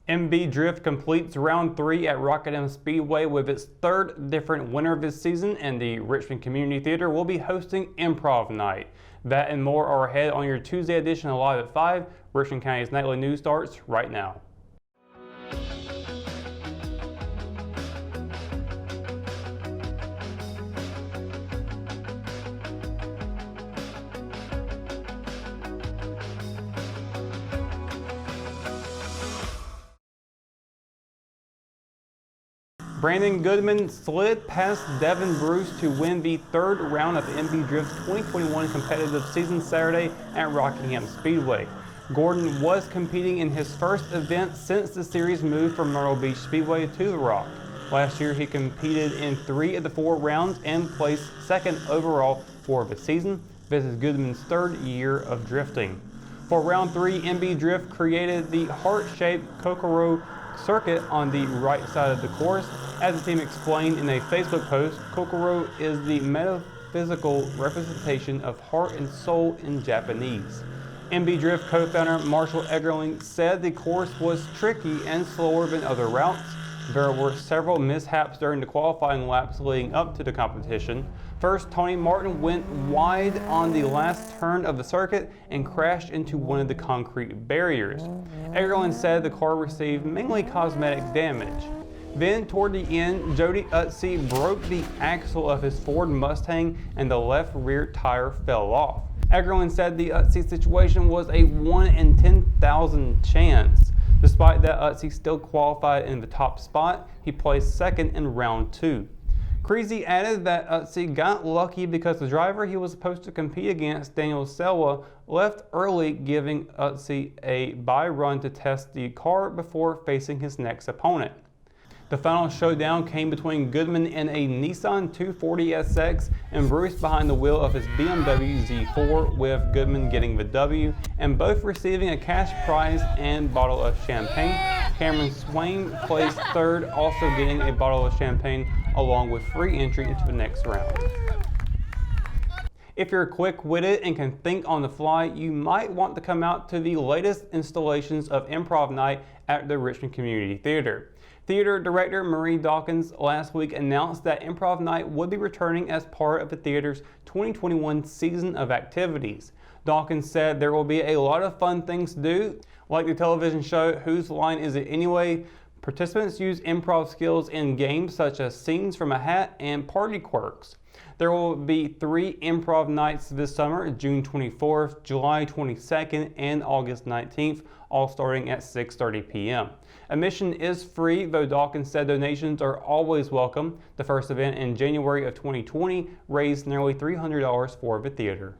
MB Drift completes round 3 at Rockingham Speedway with its third different winner this season, and the Richmond Community Theater will be hosting Improv Night. That and more are ahead on your Tuesday edition of Live at 5. Richmond County's nightly news starts right now. Brandon Goodman slid past Devin Bruce to win the third round of MB Drift's 2021 competitive season Saturday at Rockingham Speedway. Gordon was competing in his first event since the series moved from Myrtle Beach Speedway to The Rock. Last year he competed in 3 of the 4 rounds and placed second overall for the season. This is Goodman's third year of drifting. For round 3, MB Drift created the heart-shaped Kokoro circuit on the right side of the course. As the team explained in a Facebook post, Kokoro is the metaphysical representation of heart and soul in Japanese. MB Drift co-founder Marshall Eggerling said the course was tricky and slower than other routes. There were several mishaps during the qualifying laps leading up to the competition. First, Tony Martin went wide on the last turn of the circuit and crashed into one of the concrete barriers. Eggerling said the car received mainly cosmetic damage. Then, toward the end, Jody Utsey broke the axle of his Ford Mustang and the left rear tire fell off. Eggerling said the Utsey situation was a 1 in 10,000 chance. Despite that, Utsey still qualified in the top spot. He placed second in round 2. Creasy added that Utsey got lucky because the driver he was supposed to compete against, Daniel Selwa, left early, giving Utsey a bye run to test the car before facing his next opponent. The final showdown came between Goodman in a Nissan 240SX and Bruce behind the wheel of his BMW Z4, with Goodman getting the W and both receiving a cash prize and bottle of champagne. Cameron Swain placed third, also getting a bottle of champagne along with free entry into the next round. If you're quick-witted and can think on the fly, you might want to come out to the latest installations of Improv Night at the Richmond Community Theater. Theater director Marie Dawkins last week announced that Improv Night would be returning as part of the theater's 2021 season of activities. Dawkins said there will be a lot of fun things to do, like the television show Whose Line Is It Anyway? Participants use improv skills in games such as Scenes from a Hat and Party Quirks. There will be 3 improv nights this summer, June 24th, July 22nd, and August 19th, all starting at 6:30 p.m. Admission is free, though Dawkins said donations are always welcome. The first event in January of 2020 raised nearly $300 for the theater.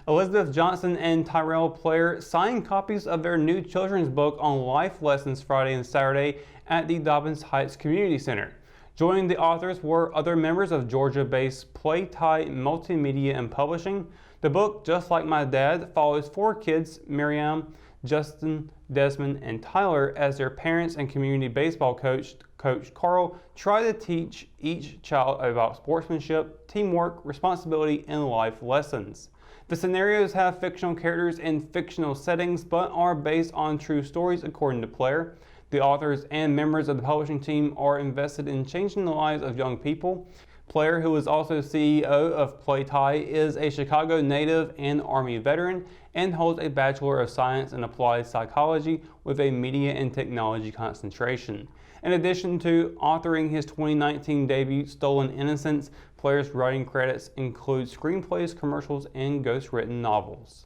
Elizabeth Johnson and Tyrell Player signed copies of their new children's book on life lessons Friday and Saturday at the Dobbins Heights Community Center. Joining the authors were other members of Georgia-based Playtie Multimedia and Publishing. The book, Just Like My Dad, follows 4 kids, Miriam, Justin, Desmond, and Tyler, as their parents and community baseball coach Carl try to teach each child about sportsmanship, teamwork, responsibility, and life lessons. The scenarios have fictional characters in fictional settings, but are based on true stories, according to Player. The authors and members of the publishing team are invested in changing the lives of young people. Player, who is also CEO of Playtie, is a Chicago native and Army veteran and holds a Bachelor of Science in Applied Psychology with a Media and Technology concentration. In addition to authoring his 2019 debut, Stolen Innocence, Player's writing credits include screenplays, commercials, and ghostwritten novels.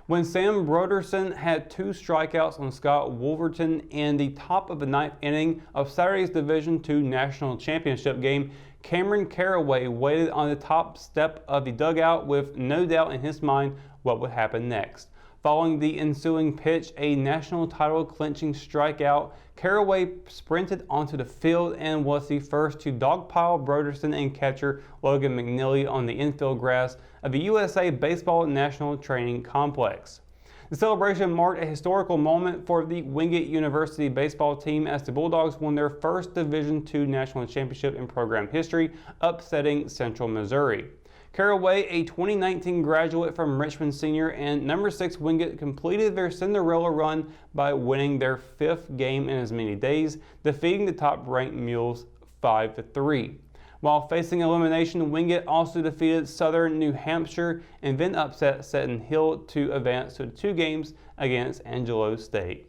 When Sam Broderson had 2 strikeouts on Scott Wolverton in the top of the 9th inning of Saturday's Division II National Championship game, Cameron Carraway waited on the top step of the dugout with no doubt in his mind what would happen next. Following the ensuing pitch, a national title clinching strikeout, Carraway sprinted onto the field and was the first to dogpile Broderson and catcher Logan McNeely on the infield grass of the USA Baseball National Training Complex. The celebration marked a historical moment for the Wingate University baseball team as the Bulldogs won their first Division II national championship in program history, upsetting Central Missouri. Caraway, a 2019 graduate from Richmond Senior, and number 6 Wingate completed their Cinderella run by winning their 5th game in as many days, defeating the top-ranked Mules 5-3. While facing elimination, Wingate also defeated Southern New Hampshire and then upset Seton Hill to advance to 2 games against Angelo State.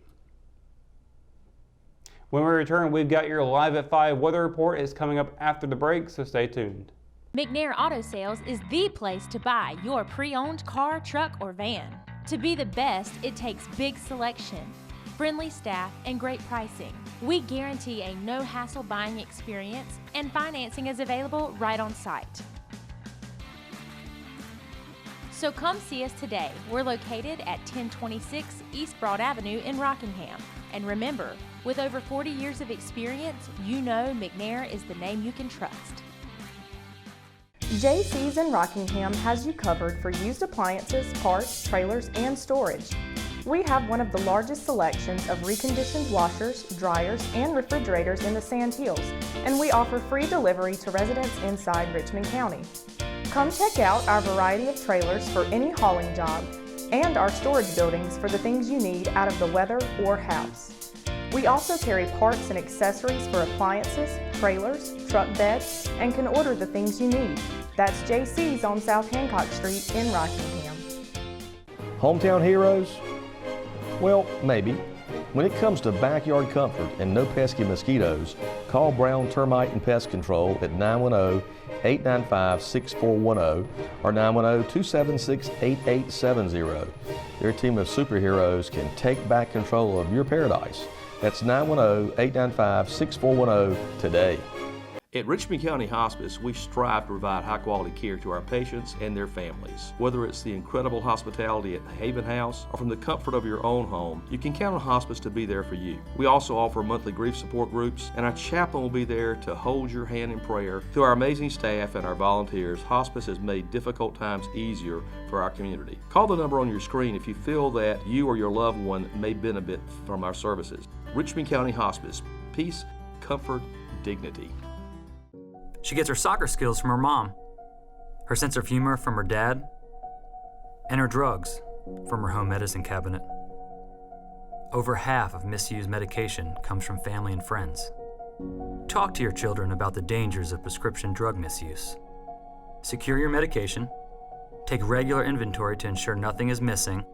When we return, we've got your Live at 5 weather report. It's coming up after the break, so stay tuned. McNair Auto Sales is the place to buy your pre-owned car, truck, or van. To be the best, it takes big selection, friendly staff, and great pricing. We guarantee a no-hassle buying experience, and financing is available right on site. So come see us today. We're located at 1026 East Broad Avenue in Rockingham. And remember, with over 40 years of experience, you know McNair is the name you can trust. JC's in Rockingham has you covered for used appliances, parts, trailers, and storage. We have one of the largest selections of reconditioned washers, dryers, and refrigerators in the Sand Hills, and we offer free delivery to residents inside Richmond County. Come check out our variety of trailers for any hauling job and our storage buildings for the things you need out of the weather or house. We also carry parts and accessories for appliances, trailers, truck beds, and can order the things you need. That's JC's on South Hancock Street in Rockingham. Hometown heroes? Well, maybe. When it comes to backyard comfort and no pesky mosquitoes, call Brown Termite and Pest Control at 910-895-6410 or 910-276-8870. Their team of superheroes can take back control of your paradise. That's 910-895-6410 today. At Richmond County Hospice, we strive to provide high-quality care to our patients and their families. Whether it's the incredible hospitality at the Haven House or from the comfort of your own home, you can count on hospice to be there for you. We also offer monthly grief support groups, and our chaplain will be there to hold your hand in prayer. Through our amazing staff and our volunteers, hospice has made difficult times easier for our community. Call the number on your screen if you feel that you or your loved one may benefit from our services. Richmond County Hospice. Peace, comfort, dignity. She gets her soccer skills from her mom, her sense of humor from her dad, and her drugs from her home medicine cabinet. Over half of misused medication comes from family and friends. Talk to your children about the dangers of prescription drug misuse. Secure your medication, take regular inventory to ensure nothing is missing,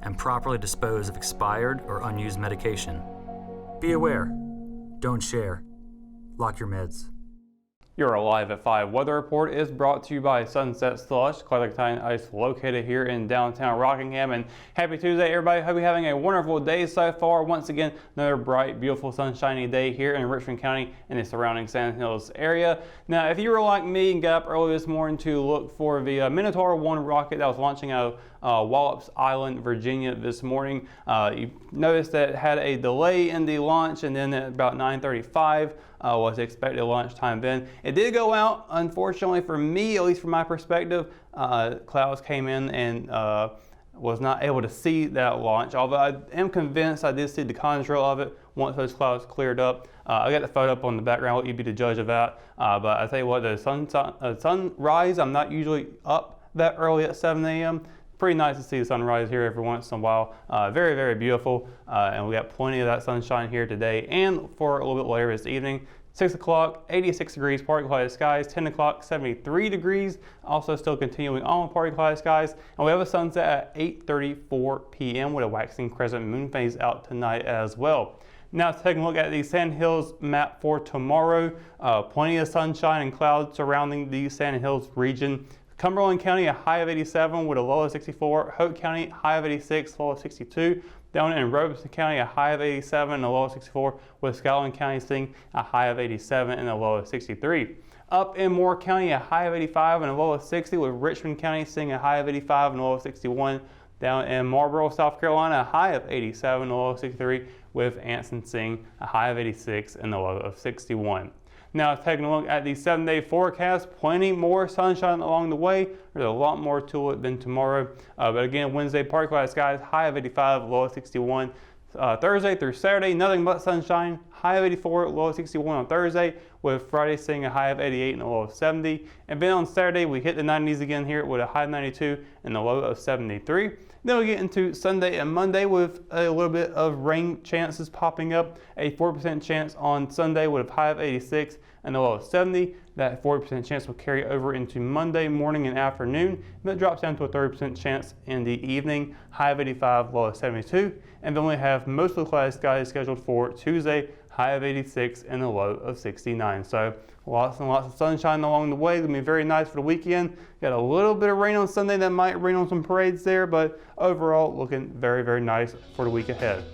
and properly dispose of expired or unused medication. Be aware. Don't share. Lock your meds. Your Live at 5 weather report is brought to you by Sunset Slush, classic Italian ice located here in downtown Rockingham. And happy Tuesday, everybody. Hope you're having a wonderful day so far. Once again, another bright, beautiful, sunshiny day here in Richmond County and the surrounding Sand Hills area. Now, if you were like me and got up early this morning to look for the Minotaur 1 rocket that was launching out of Wallops Island, Virginia this morning, you noticed that it had a delay in the launch, and then at about 9:35 was the expected launch time then. It did go out, unfortunately for me, at least from my perspective. Clouds came in and was not able to see that launch, although I am convinced I did see the contrail of it once those clouds cleared up. I got the photo up on the background, let you be the judge of that. But I tell you what, the sunrise, I'm not usually up that early at 7 a.m. Pretty nice to see the sunrise here every once in a while. Very, very beautiful. And we got plenty of that sunshine here today and for a little bit later this evening. 6 o'clock, 86 degrees, partly cloudy skies. 10 o'clock, 73 degrees. Also still continuing on with partly cloudy skies. And we have a sunset at 8:34 p.m. with a waxing crescent moon phase out tonight as well. Now taking a look at the Sand Hills map for tomorrow. Plenty of sunshine and clouds surrounding the Sand Hills region. Cumberland County, a high of 87 with a low of 64. Hoke County, high of 86, low of 62. Down in Robeson County, a high of 87 and a low of 64, with Scotland County seeing a high of 87 and a low of 63. Up in Moore County, a high of 85 and a low of 60, with Richmond County seeing a high of 85 and a low of 61. Down in Marlboro, South Carolina, a high of 87 and a low of 63, with Anson seeing a high of 86 and a low of 61. Now, taking a look at the 7-day forecast, plenty more sunshine along the way. There's a lot more to it than tomorrow. But again, Wednesday, partly cloudy skies, high of 85, low of 61. Thursday through Saturday, nothing but sunshine, high of 84, low of 61 on Thursday, with Friday seeing a high of 88 and a low of 70. And then on Saturday, we hit the 90s again here with a high of 92 and a low of 73. Then we get into Sunday and Monday with a little bit of rain chances popping up. A 4% chance on Sunday with a high of 86 and a low of 70. That 40% chance will carry over into Monday morning and afternoon. Then it drops down to a 30% chance in the evening, high of 85, low of 72. And then we have mostly cloudy skies scheduled for Tuesday, high of 86 and a low of 69. So lots and lots of sunshine along the way. It's going to be very nice for the weekend. Got a little bit of rain on Sunday that might rain on some parades there, but overall looking very, very nice for the week ahead.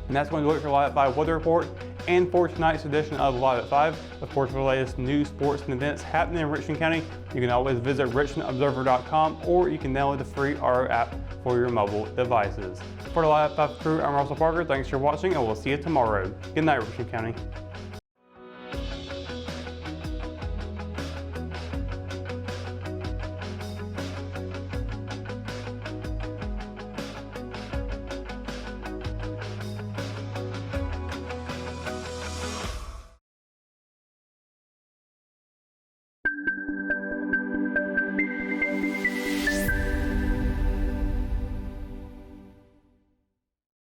And that's going to do it for Live at 5 weather report and for tonight's edition of Live at 5. Of course, for the latest news, sports, and events happening in Richland County, you can always visit richmondobserver.com, or you can download the free RO app for your mobile devices. For the Live at 5 crew, I'm Russell Parker. Thanks for watching, and we'll see you tomorrow. Good night, Richland County.